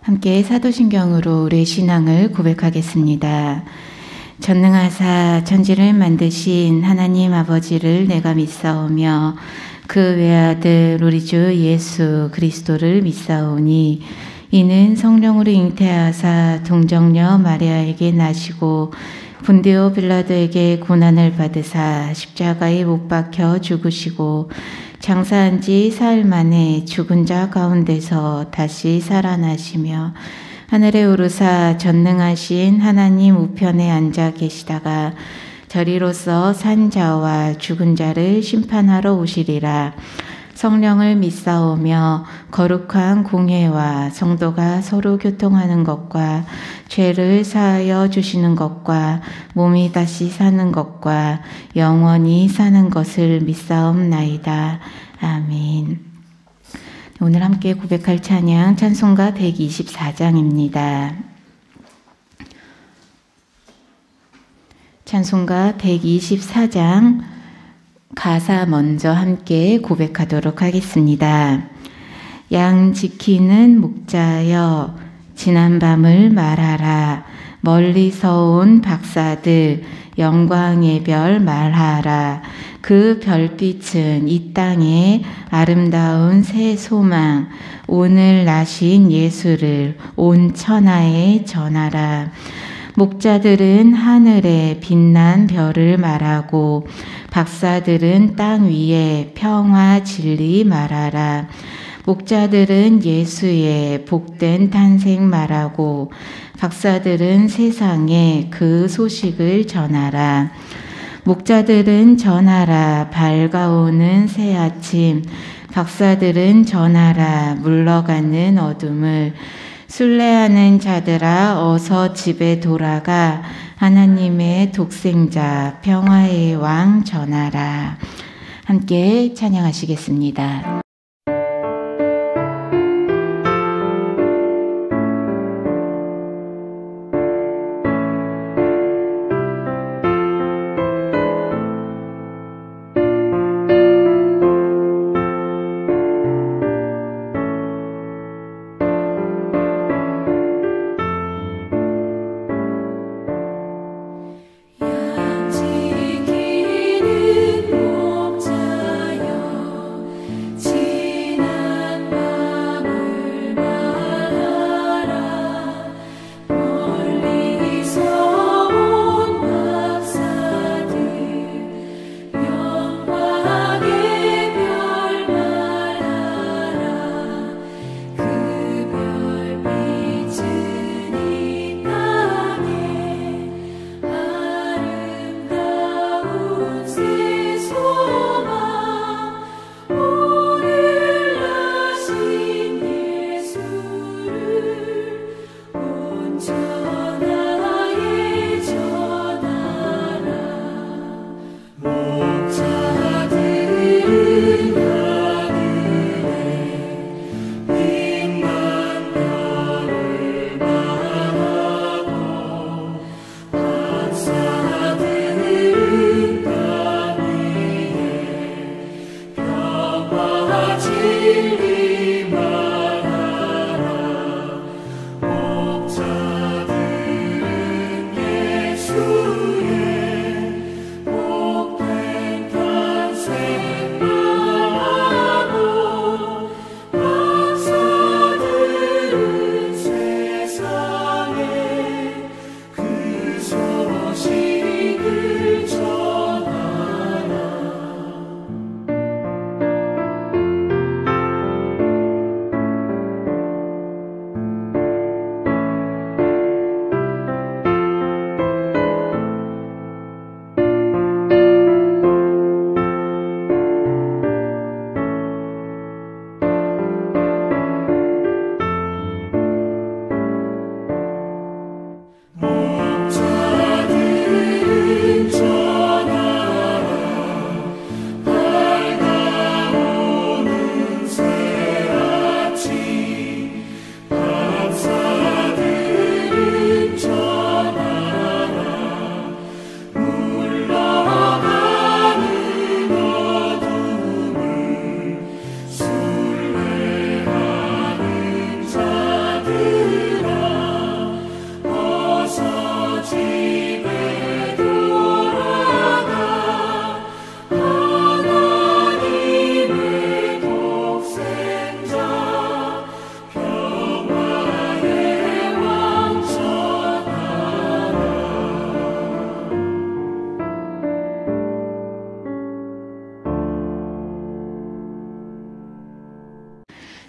함께 사도신경으로 우리의 신앙을 고백하겠습니다. 전능하사 천지를 만드신 하나님 아버지를 내가 믿사오며 그 외아들 우리 주 예수 그리스도를 믿사오니 이는 성령으로 잉태하사 동정녀 마리아에게 나시고 본디오 빌라도에게 고난을 받으사 십자가에 못 박혀 죽으시고 장사한 지 사흘 만에 죽은 자 가운데서 다시 살아나시며 하늘에 오르사 전능하신 하나님 우편에 앉아 계시다가 저리로서 산 자와 죽은 자를 심판하러 오시리라. 성령을 믿사오며 거룩한 공회와 성도가 서로 교통하는 것과 죄를 사하여 주시는 것과 몸이 다시 사는 것과 영원히 사는 것을 믿사옵나이다. 아멘. 오늘 함께 고백할 찬양 찬송가 124장입니다. 찬송가 124장 가사 먼저 함께 고백하도록 하겠습니다. 양 지키는 목자여 지난 밤을 말하라. 멀리서 온 박사들 영광의 별 말하라. 그 별빛은 이 땅의 아름다운 새 소망 오늘 나신 예수를 온 천하에 전하라. 목자들은 하늘에 빛난 별을 말하고 박사들은 땅 위에 평화 진리 말하라. 목자들은 예수의 복된 탄생 말하고 박사들은 세상에 그 소식을 전하라. 목자들은 전하라 밝아오는 새 아침, 박사들은 전하라 물러가는 어둠을. 순례하는 자들아 어서 집에 돌아가 하나님의 독생자 평화의 왕 전하라. 함께 찬양하시겠습니다. 지키는 목자여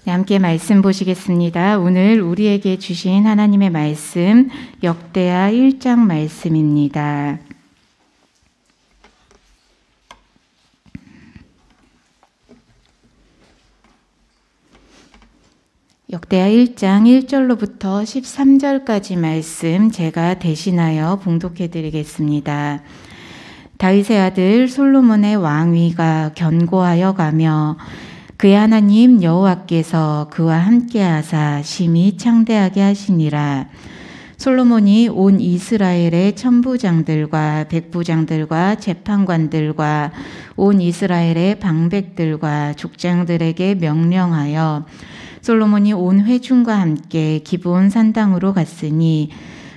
네, 함께 말씀 보시겠습니다. 오늘 우리에게 주신 하나님의 말씀 역대하 1장 말씀입니다. 역대하 1장 1절로부터 13절까지 말씀 제가 대신하여 봉독해 드리겠습니다. 다윗의 아들 솔로몬의 왕위가 견고하여 가며 그의 하나님 여호와께서 그와 함께하사 심히 창대하게 하시니라. 솔로몬이 온 이스라엘의 천부장들과 백부장들과 재판관들과 온 이스라엘의 방백들과 족장들에게 명령하여 솔로몬이 온 회중과 함께 기브온 산당으로 갔으니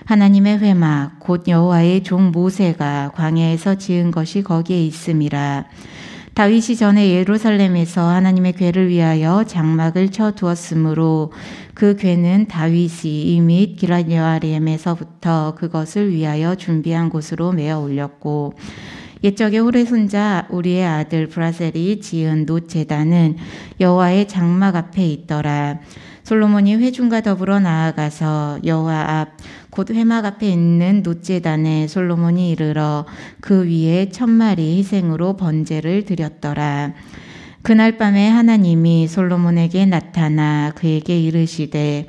하나님의 회막 곧 여호와의 종 모세가 광야에서 지은 것이 거기에 있음이라. 다윗이 전에 예루살렘에서 하나님의 궤를 위하여 장막을 쳐 두었으므로 그 궤는 다윗이 이미 기럇 여아림에서부터 그것을 위하여 준비한 곳으로 메어 올렸고 옛적에 홀의 손자 우리의 아들 브라셀이 지은 놋 제단은 여호와의 장막 앞에 있더라. 솔로몬이 회중과 더불어 나아가서 여호와 앞 곧 회막 앞에 있는 놋 제단에 솔로몬이 이르러 그 위에 1000마리 희생으로 번제를 드렸더라. 그날 밤에 하나님이 솔로몬에게 나타나 그에게 이르시되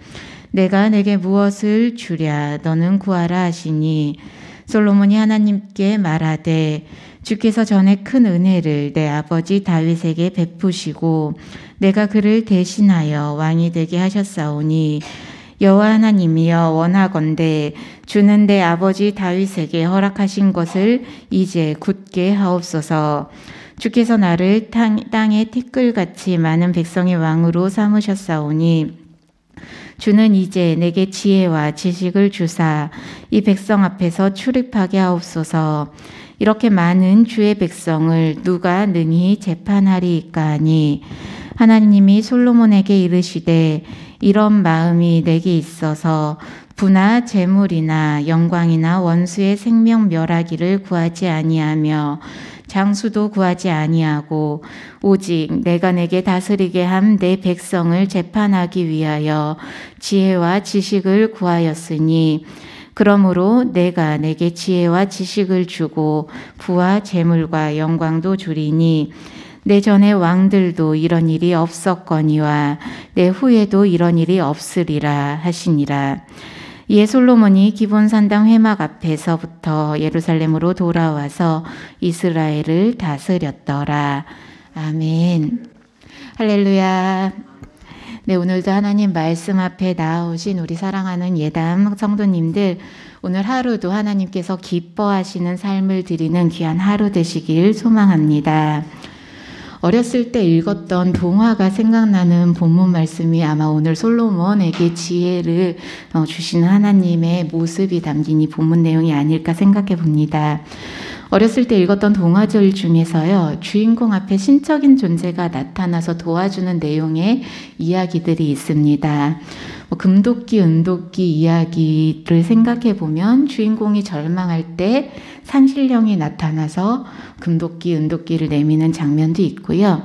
내가 내게 무엇을 주랴 너는 구하라 하시니 솔로몬이 하나님께 말하되 주께서 전에 큰 은혜를 내 아버지 다윗에게 베푸시고 내가 그를 대신하여 왕이 되게 하셨사오니 여호와 하나님이여 원하건대 주는 내 아버지 다윗에게 허락하신 것을 이제 굳게 하옵소서. 주께서 나를 땅의 티끌같이 많은 백성의 왕으로 삼으셨사오니 주는 이제 내게 지혜와 지식을 주사 이 백성 앞에서 출입하게 하옵소서. 이렇게 많은 주의 백성을 누가 능히 재판하리이까 하니 하나님이 솔로몬에게 이르시되 이런 마음이 내게 있어서 부나 재물이나 영광이나 원수의 생명 멸하기를 구하지 아니하며 장수도 구하지 아니하고 오직 내가 내게 다스리게 한 내 백성을 재판하기 위하여 지혜와 지식을 구하였으니 그러므로 내가 내게 지혜와 지식을 주고 부와 재물과 영광도 주리니 내 전에 왕들도 이런 일이 없었거니와 내 후에도 이런 일이 없으리라 하시니라. 이에 솔로몬이 기브온 산당 회막 앞에서부터 예루살렘으로 돌아와서 이스라엘을 다스렸더라. 아멘. 할렐루야. 네, 오늘도 하나님 말씀 앞에 나오신 우리 사랑하는 예담 성도님들, 오늘 하루도 하나님께서 기뻐하시는 삶을 드리는 귀한 하루 되시길 소망합니다. 어렸을 때 읽었던 동화가 생각나는 본문 말씀이 아마 오늘 솔로몬에게 지혜를 주시는 하나님의 모습이 담긴 이 본문 내용이 아닐까 생각해 봅니다. 어렸을 때 읽었던 동화들 중에서요, 주인공 앞에 신적인 존재가 나타나서 도와주는 내용의 이야기들이 있습니다. 금도끼, 은도끼 이야기를 생각해 보면 주인공이 절망할 때 산신령이 나타나서 금도끼, 은도끼를 내미는 장면도 있고요.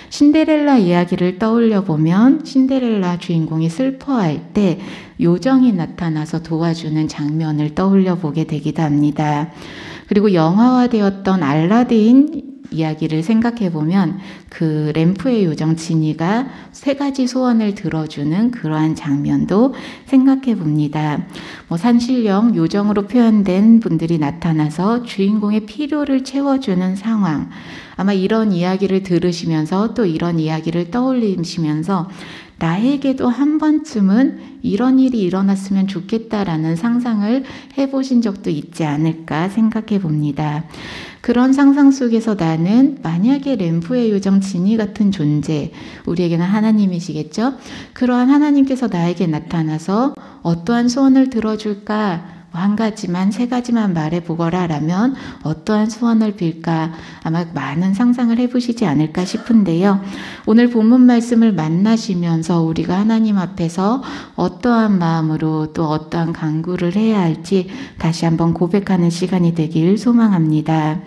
신데렐라 이야기를 떠올려 보면 신데렐라 주인공이 슬퍼할 때 요정이 나타나서 도와주는 장면을 떠올려 보게 되기도 합니다. 그리고 영화화되었던 알라딘 이야기를 생각해 보면 그 램프의 요정 지니가 3가지 소원을 들어주는 그러한 장면도 생각해 봅니다. 산신령, 요정으로 표현된 분들이 나타나서 주인공의 필요를 채워주는 상황. 아마 이런 이야기를 들으시면서 또 이런 이야기를 떠올리시면서 나에게도 한 번쯤은 이런 일이 일어났으면 좋겠다라는 상상을 해보신 적도 있지 않을까 생각해 봅니다. 그런 상상 속에서 나는 만약에 램프의 요정 지니 같은 존재, 우리에게는 하나님이시겠죠? 그러한 하나님께서 나에게 나타나서 어떠한 소원을 들어줄까? 한 가지만, 3가지만 말해보거라 라면 어떠한 소원을 빌까? 아마 많은 상상을 해보시지 않을까 싶은데요. 오늘 본문 말씀을 만나시면서 우리가 하나님 앞에서 어떠한 마음으로 또 어떠한 간구를 해야 할지 다시 한번 고백하는 시간이 되길 소망합니다.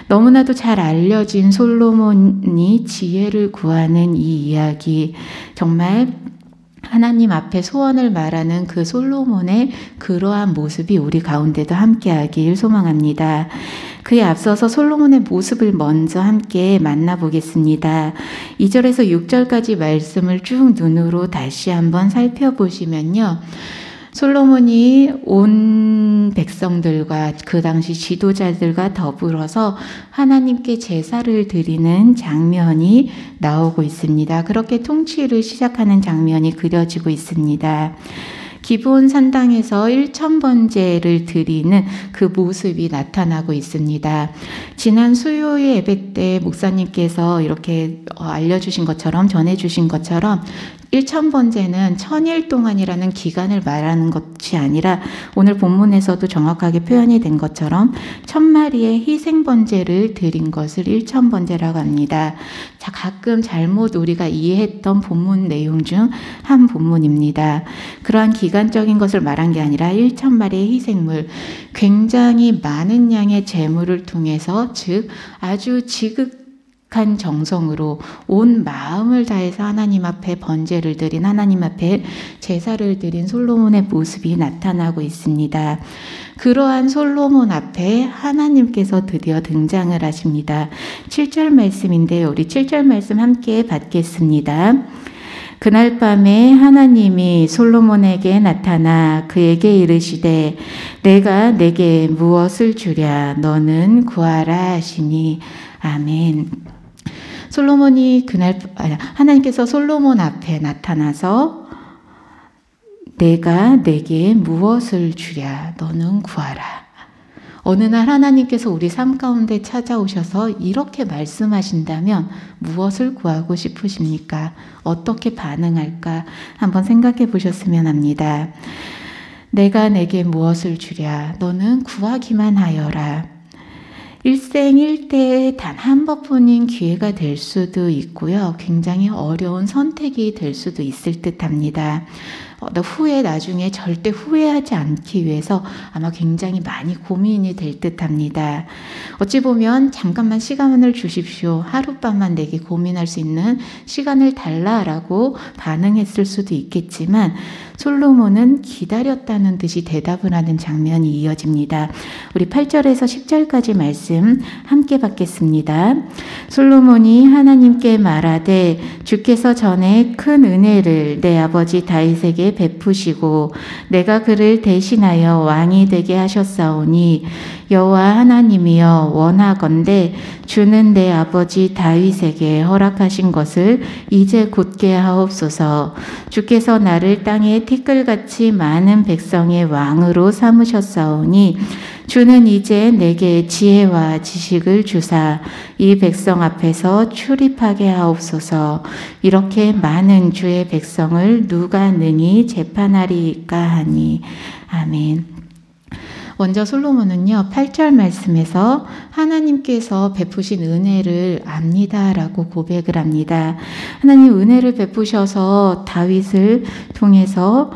너무나도 잘 알려진 솔로몬이 지혜를 구하는 이 이야기, 정말 하나님 앞에 소원을 말하는 그 솔로몬의 그러한 모습이 우리 가운데도 함께하길 소망합니다. 그에 앞서서 솔로몬의 모습을 먼저 함께 만나보겠습니다. 2절에서 6절까지 말씀을 쭉 눈으로 다시 한번 살펴보시면요. 솔로몬이 온 백성들과 그 당시 지도자들과 더불어서 하나님께 제사를 드리는 장면이 나오고 있습니다. 그렇게 통치를 시작하는 장면이 그려지고 있습니다. 기브온 산당에서 1000번제를 드리는 그 모습이 나타나고 있습니다. 지난 수요일 예배 때 목사님께서 이렇게 알려주신 것처럼, 전해주신 것처럼 1000번제는 1000일 동안이라는 기간을 말하는 것이 아니라 오늘 본문에서도 정확하게 표현이 된 것처럼 1000마리의 희생번제를 드린 것을 1000번제라고 합니다. 자, 가끔 잘못 우리가 이해했던 본문 내용 중 한 본문입니다. 그러한 기간적인 것을 말한 게 아니라 1000마리의 희생물, 굉장히 많은 양의 제물을 통해서, 즉 아주 지극한 정성으로 온 마음을 다해서 하나님 앞에 번제를 드린, 하나님 앞에 제사를 드린 솔로몬의 모습이 나타나고 있습니다. 그러한 솔로몬 앞에 하나님께서 드디어 등장을 하십니다. 7절 말씀인데요. 우리 7절 말씀 함께 받겠습니다. 그날 밤에 하나님이 솔로몬에게 나타나 그에게 이르시되 내가 내게 무엇을 주랴 너는 구하라 하시니 아멘. 하나님께서 솔로몬 앞에 나타나서 내가 내게 무엇을 주랴 너는 구하라. 어느 날 하나님께서 우리 삶 가운데 찾아오셔서 이렇게 말씀하신다면 무엇을 구하고 싶으십니까? 어떻게 반응할까? 한번 생각해 보셨으면 합니다. 내가 내게 무엇을 주랴 너는 구하기만 하여라. 일생일대에 단 한 번뿐인 기회가 될 수도 있고요. 굉장히 어려운 선택이 될 수도 있을 듯합니다. 나중에 절대 후회하지 않기 위해서 아마 굉장히 많이 고민이 될 듯합니다. 어찌 보면 잠깐만 시간을 주십시오. 하룻밤만 내게 고민할 수 있는 시간을 달라라고 반응했을 수도 있겠지만 솔로몬은 기다렸다는 듯이 대답을 하는 장면이 이어집니다. 우리 8절에서 10절까지 말씀 함께 받겠습니다. 솔로몬이 하나님께 말하되 주께서 전에 큰 은혜를 내 아버지 다윗에게 베푸시고 내가 그를 대신하여 왕이 되게 하셨사오니 여호와 하나님이여 원하건대 주는 내 아버지 다윗에게 허락하신 것을 이제 곧게 하옵소서. 주께서 나를 땅에 티끌같이 많은 백성의 왕으로 삼으셨사오니 주는 이제 내게 지혜와 지식을 주사 이 백성 앞에서 출입하게 하옵소서. 이렇게 많은 주의 백성을 누가 능히 재판하리까 하니 아멘. 먼저 솔로몬은요 8절 말씀에서 하나님께서 베푸신 은혜를 압니다라고 고백을 합니다. 하나님 은혜를 베푸셔서 다윗을 통해서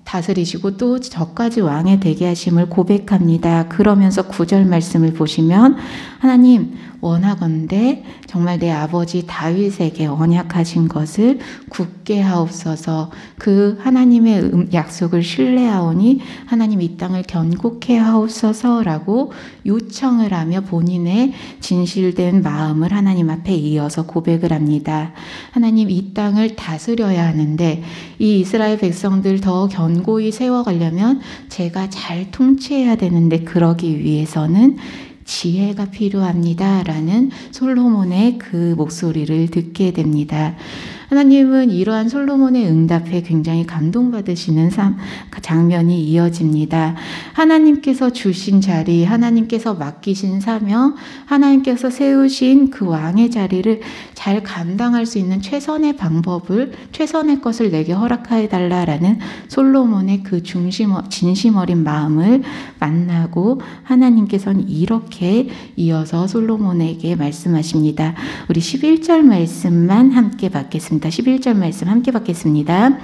다스리시고 또 저까지 왕이 되게 하심을 고백합니다. 그러면서 9절 말씀을 보시면 하나님 원하건대 정말 내 아버지 다윗에게 언약하신 것을 굳게 하옵소서. 그 하나님의 약속을 신뢰하오니 하나님 이 땅을 견고케 하옵소서라고 요청을 하며 본인의 진실된 마음을 하나님 앞에 이어서 고백을 합니다. 하나님 이 땅을 다스려야 하는데 이 이스라엘 백성들 더 견고히 세워가려면 제가 잘 통치해야 되는데 그러기 위해서는 지혜가 필요합니다. 라는 솔로몬의 그 목소리를 듣게 됩니다. 하나님은 이러한 솔로몬의 응답에 굉장히 감동받으시는 장면이 이어집니다. 하나님께서 주신 자리, 하나님께서 맡기신 사명, 하나님께서 세우신 그 왕의 자리를 잘 감당할 수 있는 최선의 방법을, 최선의 것을 내게 허락하여달라라는 솔로몬의 그 진심 어린 마음을 만나고 하나님께서는 이렇게 이어서 솔로몬에게 말씀하십니다. 우리 11절 말씀만 함께 받겠습니다. 보겠습니다. 11절 말씀 함께 받겠습니다.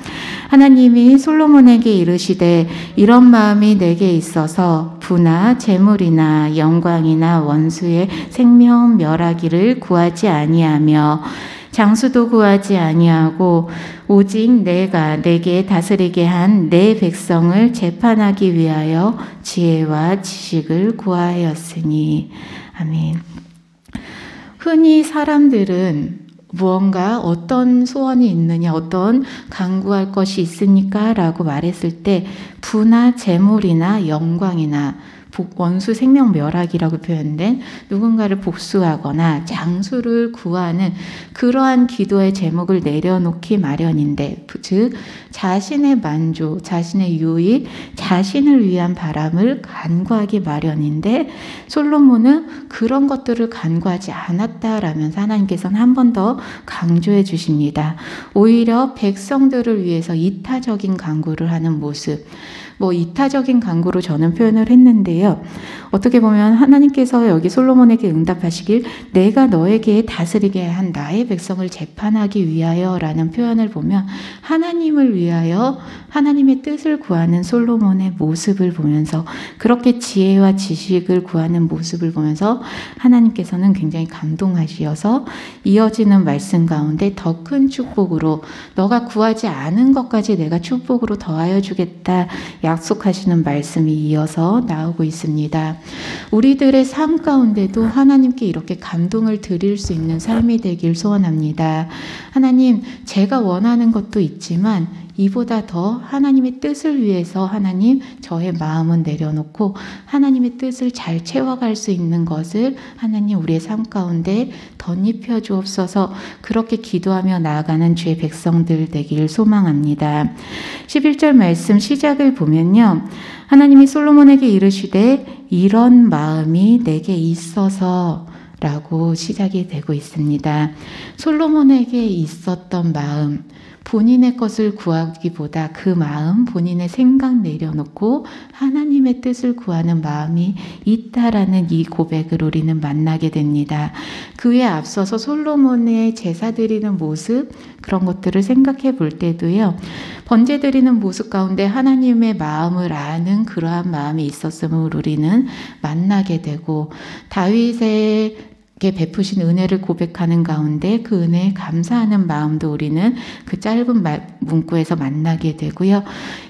하나님이 솔로몬에게 이르시되 이런 마음이 내게 있어서 부나 재물이나 영광이나 원수의 생명 멸하기를 구하지 아니하며 장수도 구하지 아니하고 오직 내가 내게 다스리게 한 내 백성을 재판하기 위하여 지혜와 지식을 구하였으니. 아멘. 흔히 사람들은 무언가 어떤 소원이 있느냐, 어떤 간구할 것이 있습니까? 라고 말했을 때 부나 재물이나 영광이나 원수 생명 멸하기라고 표현된 누군가를 복수하거나 장수를 구하는 그러한 기도의 제목을 내려놓기 마련인데, 즉 자신의 만족, 자신의 유익, 자신을 위한 바람을 간구하기 마련인데 솔로몬은 그런 것들을 간구하지 않았다라면서 하나님께서는 한 번 더 강조해 주십니다. 오히려 백성들을 위해서 이타적인 간구를 하는 모습, 이타적인 간구로 저는 표현을 했는데요. 어떻게 보면 하나님께서 여기 솔로몬에게 응답하시길 내가 너에게 다스리게 한 나의 백성을 재판하기 위하여 라는 표현을 보면 하나님을 위하여 하나님의 뜻을 구하는 솔로몬의 모습을 보면서, 그렇게 지혜와 지식을 구하는 모습을 보면서 하나님께서는 굉장히 감동하시어서 이어지는 말씀 가운데 더 큰 축복으로 너가 구하지 않은 것까지 내가 축복으로 더하여 주겠다 약속하시는 말씀이 이어서 나오고 있습니다. 우리들의 삶 가운데도 하나님께 이렇게 감동을 드릴 수 있는 삶이 되길 소원합니다. 하나님, 제가 원하는 것도 있지만 이보다 더 하나님의 뜻을 위해서 하나님 저의 마음은 내려놓고 하나님의 뜻을 잘 채워갈 수 있는 것을 하나님 우리의 삶 가운데 덧입혀 주옵소서. 그렇게 기도하며 나아가는 주의 백성들 되길 소망합니다. 11절 말씀 시작을 보면요, 하나님이 솔로몬에게 이르시되 이런 마음이 내게 있어서 라고 시작이 되고 있습니다. 솔로몬에게 있었던 마음, 본인의 것을 구하기보다 그 마음, 본인의 생각 내려놓고 하나님의 뜻을 구하는 마음이 있다라는 이 고백을 우리는 만나게 됩니다. 그에 앞서서 솔로몬의 제사 드리는 모습, 그런 것들을 생각해 볼 때도요, 번제 드리는 모습 가운데 하나님의 마음을 아는 그러한 마음이 있었음을 우리는 만나게 되고, 다윗의 베푸신 은혜를 고백하는 가운데 그 은혜에 감사하는 마음도 우리는 그 짧은 문구에서 만나게 되고요.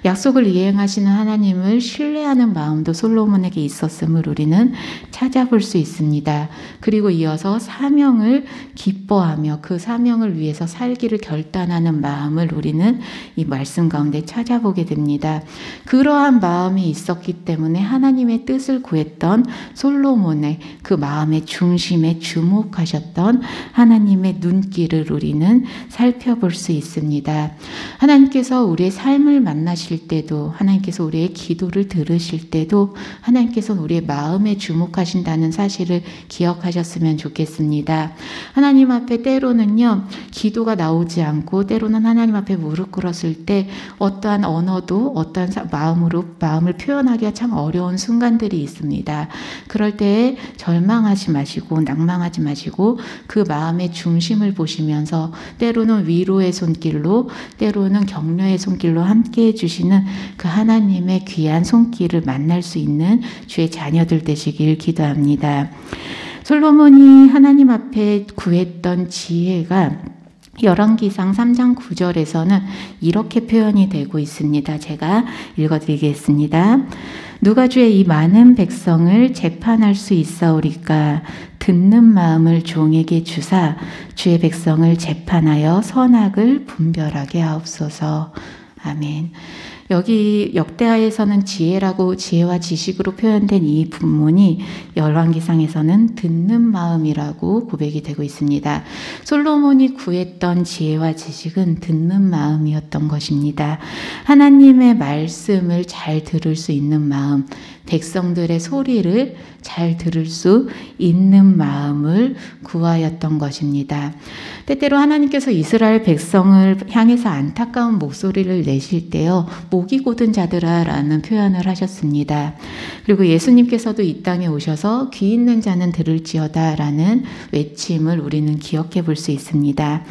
약속을 이행하시는 하나님을 신뢰하는 마음도 솔로몬에게 있었음을 우리는 찾아볼 수 있습니다. 그리고 이어서 사명을 기뻐하며 그 사명을 위해서 살기를 결단하는 마음을 우리는 이 말씀 가운데 찾아보게 됩니다. 그러한 마음이 있었기 때문에 하나님의 뜻을 구했던 솔로몬의 그 마음의 중심에 주목하셨던 하나님의 눈길을 우리는 살펴볼 수 있습니다. 하나님께서 우리의 삶을 만나실 때도, 하나님께서 우리의 기도를 들으실 때도 하나님께서 우리의 마음에 주목하신다는 사실을 기억하셨으면 좋겠습니다. 하나님 앞에 때로는요, 기도가 나오지 않고 때로는 하나님 앞에 무릎 꿇었을 때 어떠한 언어도 어떠한 마음을 표현하기가 참 어려운 순간들이 있습니다. 그럴 때 절망하지 마시고 낭망하지 마시고 그 마음의 중심을 보시면서 때로는 위로의 손길로, 때로는 격려의 손길로 함께 해주시는 그 하나님의 귀한 손길을 만날 수 있는 주의 자녀들 되시길 기도합니다. 솔로몬이 하나님 앞에 구했던 지혜가 열왕기상 3장 9절에서는 이렇게 표현이 되고 있습니다. 제가 읽어드리겠습니다. 누가 주의 이 많은 백성을 재판할 수 있사오리까? 듣는 마음을 종에게 주사 주의 백성을 재판하여 선악을 분별하게 하옵소서. 아멘. 여기 역대하에서는 지혜라고, 지혜와 지식으로 표현된 이 분문이 열왕기상에서는 듣는 마음이라고 고백이 되고 있습니다. 솔로몬이 구했던 지혜와 지식은 듣는 마음이었던 것입니다. 하나님의 말씀을 잘 들을 수 있는 마음, 백성들의 소리를 잘 들을 수 있는 마음을 구하였던 것입니다. 때때로 하나님께서 이스라엘 백성을 향해서 안타까운 목소리를 내실 때요, 목이 곧은 자들아 라는 표현을 하셨습니다. 그리고 예수님께서도 이 땅에 오셔서 귀 있는 자는 들을지어다 라는 외침을 우리는 기억해 볼 수 있습니다.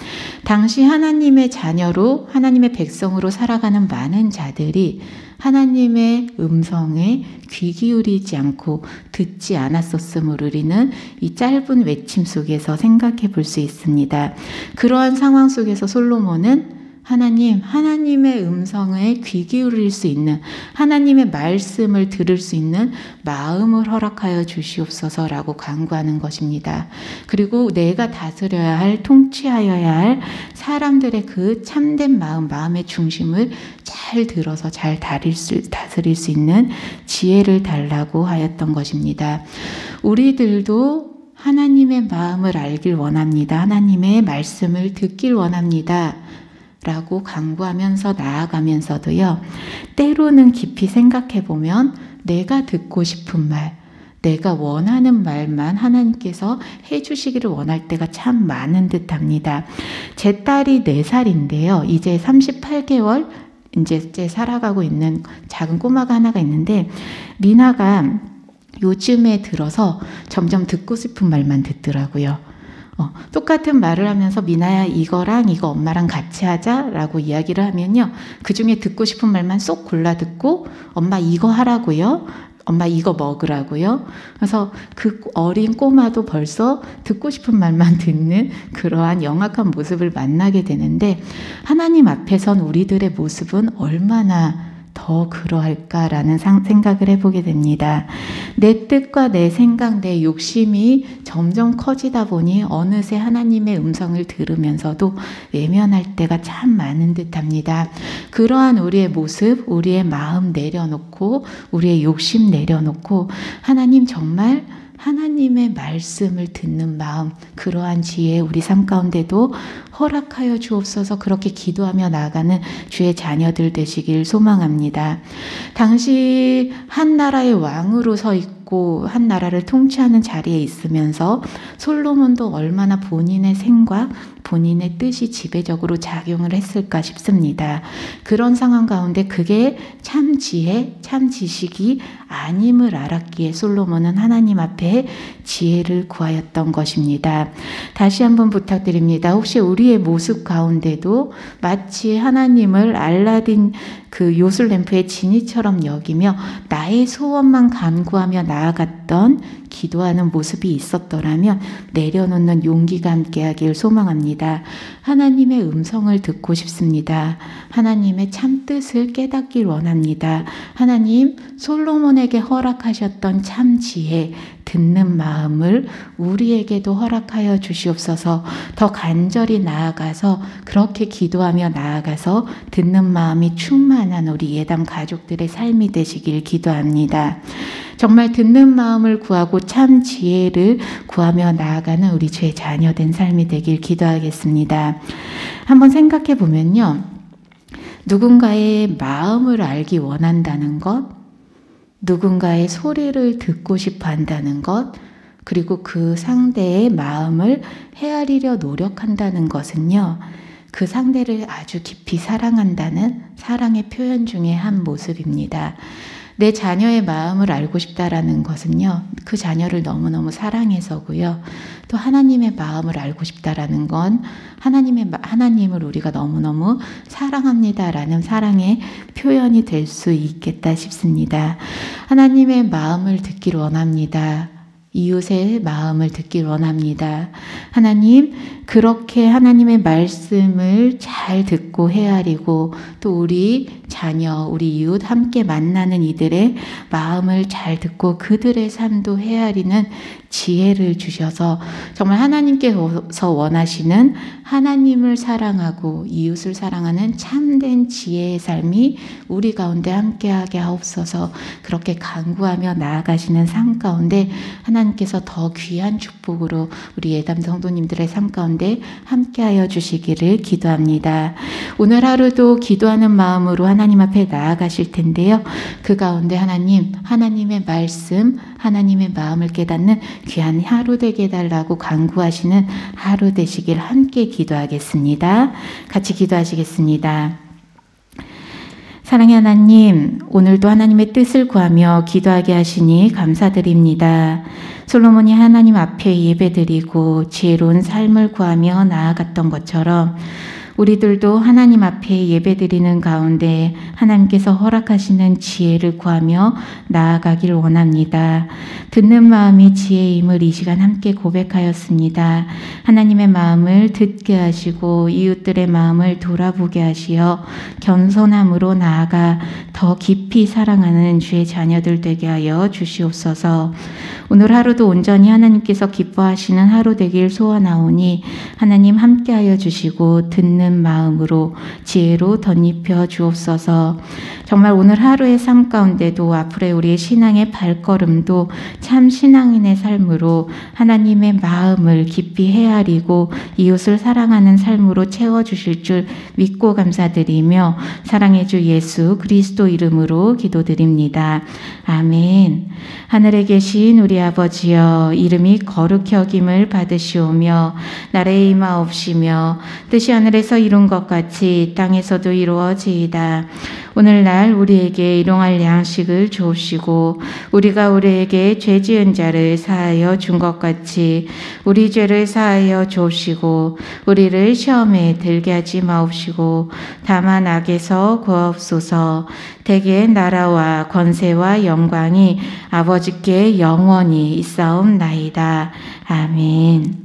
당시 하나님의 자녀로 하나님의 백성으로 살아가는 많은 자들이 하나님의 음성에 귀 기울이지 않고 듣지 않았었음을 우리는 이 짧은 외침 속에서 생각해 볼 수 있습니다. 그러한 상황 속에서 솔로몬은 하나님의 음성에 귀 기울일 수 있는, 하나님의 말씀을 들을 수 있는 마음을 허락하여 주시옵소서라고 간구하는 것입니다. 그리고 내가 다스려야 할, 통치하여야 할 사람들의 그 참된 마음의 중심을 잘 들어서 잘 다스릴 수 있는 지혜를 달라고 하였던 것입니다. 우리들도 하나님의 마음을 알길 원합니다. 하나님의 말씀을 듣길 원합니다. 라고 간구하면서 나아가면서도요, 때로는 깊이 생각해 보면 내가 듣고 싶은 말, 내가 원하는 말만 하나님께서 해주시기를 원할 때가 참 많은 듯 합니다. 제 딸이 4살인데요. 이제 38개월 이제 살아가고 있는 작은 꼬마가 하나가 있는데, 미나가 요즘에 들어서 점점 듣고 싶은 말만 듣더라고요. 똑같은 말을 하면서 미나야 이거랑 이거 엄마랑 같이 하자 라고 이야기를 하면요, 그 중에 듣고 싶은 말만 쏙 골라 듣고 엄마 이거 하라고요, 엄마 이거 먹으라고요. 그래서 그 어린 꼬마도 벌써 듣고 싶은 말만 듣는 그러한 영악한 모습을 만나게 되는데, 하나님 앞에선 우리들의 모습은 얼마나 더 그러할까라는 생각을 해보게 됩니다. 내 뜻과 내 생각, 내 욕심이 점점 커지다 보니 어느새 하나님의 음성을 들으면서도 외면할 때가 참 많은 듯합니다. 그러한 우리의 모습, 우리의 마음 내려놓고, 우리의 욕심 내려놓고, 하나님 정말 하나님의 말씀을 듣는 마음, 그러한 지혜 우리 삶 가운데도 허락하여 주옵소서. 그렇게 기도하며 나아가는 주의 자녀들 되시길 소망합니다. 당시 한 나라의 왕으로 서 있고 한 나라를 통치하는 자리에 있으면서 솔로몬도 얼마나 본인의 생각, 본인의 뜻이 지배적으로 작용을 했을까 싶습니다. 그런 상황 가운데 그게 참 지혜, 참 지식이 아님을 알았기에 솔로몬은 하나님 앞에 지혜를 구하였던 것입니다. 다시 한번 부탁드립니다. 혹시 우리의 모습 가운데도 마치 하나님을 알라딘 그 요술램프의 지니처럼 여기며 나의 소원만 간구하며 나아갔던 기도하는 모습이 있었더라면 내려놓는 용기가 함께하길 소망합니다. 하나님의 음성을 듣고 싶습니다. 하나님의 참뜻을 깨닫길 원합니다. 하나님, 솔로몬에게 허락하셨던 참 지혜, 듣는 마음을 우리에게도 허락하여 주시옵소서. 더 간절히 나아가서 그렇게 기도하며 나아가서 듣는 마음이 충만한 우리 예담 가족들의 삶이 되시길 기도합니다. 정말 듣는 마음을 구하고 참 지혜를 구하며 나아가는 우리 주의 자녀된 삶이 되길 기도하겠습니다. 한번 생각해 보면요, 누군가의 마음을 알기 원한다는 것, 누군가의 소리를 듣고 싶어 한다는 것, 그리고 그 상대의 마음을 헤아리려 노력한다는 것은요, 그 상대를 아주 깊이 사랑한다는 사랑의 표현 중에 한 모습입니다. 내 자녀의 마음을 알고 싶다라는 것은요, 그 자녀를 너무너무 사랑해서고요. 또 하나님의 마음을 알고 싶다라는 건 하나님을 우리가 너무너무 사랑합니다라는 사랑의 표현이 될 수 있겠다 싶습니다. 하나님의 마음을 듣기를 원합니다. 이웃의 마음을 듣길 원합니다. 하나님, 그렇게 하나님의 말씀을 잘 듣고 헤아리고 또 우리 자녀, 우리 이웃 함께 만나는 이들의 마음을 잘 듣고 그들의 삶도 헤아리는 지혜를 주셔서 정말 하나님께서 원하시는 하나님을 사랑하고 이웃을 사랑하는 참된 지혜의 삶이 우리 가운데 함께하게 하옵소서. 그렇게 간구하며 나아가시는 삶 가운데 하나님께서 더 귀한 축복으로 우리 예담 성도님들의 삶 가운데 함께하여 주시기를 기도합니다. 오늘 하루도 기도하는 마음으로 하나님 앞에 나아가실 텐데요. 그 가운데 하나님의 말씀, 하나님의 마음을 깨닫는 귀한 하루 되게 해달라고 간구하시는 하루 되시길 함께 기도하겠습니다. 같이 기도하시겠습니다. 사랑의 하나님, 오늘도 하나님의 뜻을 구하며 기도하게 하시니 감사드립니다. 솔로몬이 하나님 앞에 예배드리고 지혜로운 삶을 구하며 나아갔던 것처럼 우리들도 하나님 앞에 예배드리는 가운데 하나님께서 허락하시는 지혜를 구하며 나아가길 원합니다. 듣는 마음이 지혜임을 이 시간 함께 고백하였습니다. 하나님의 마음을 듣게 하시고 이웃들의 마음을 돌아보게 하시어 겸손함으로 나아가 더 깊이 사랑하는 주의 자녀들 되게 하여 주시옵소서. 오늘 하루도 온전히 하나님께서 기뻐하시는 하루 되길 소원하오니 하나님 함께하여 주시고 듣는 마음으로 지혜로 덧입혀 주옵소서. 정말 오늘 하루의 삶 가운데도 앞으로의 우리의 신앙의 발걸음도 참 신앙인의 삶으로 하나님의 마음을 깊이 헤아리고 이웃을 사랑하는 삶으로 채워주실 줄 믿고 감사드리며 사랑의 주 예수 그리스도 이름으로 기도드립니다. 아멘. 하늘에 계신 우리 아버지여, 이름이 거룩히 여김을 받으시오며 나라의 임하옵시며 뜻이 하늘에서 이룬 것 같이 땅에서도 이루어지이다. 오늘날 우리에게 일용할 양식을 주옵시고 우리가 우리에게 죄 지은 자를 사하여 준 것 같이 우리 죄를 사하여 주옵시고 우리를 시험에 들게 하지 마옵시고 다만 악에서 구하옵소서. 대개 나라와 권세와 영광이 아버지께 영원히 있사옵나이다. 아멘.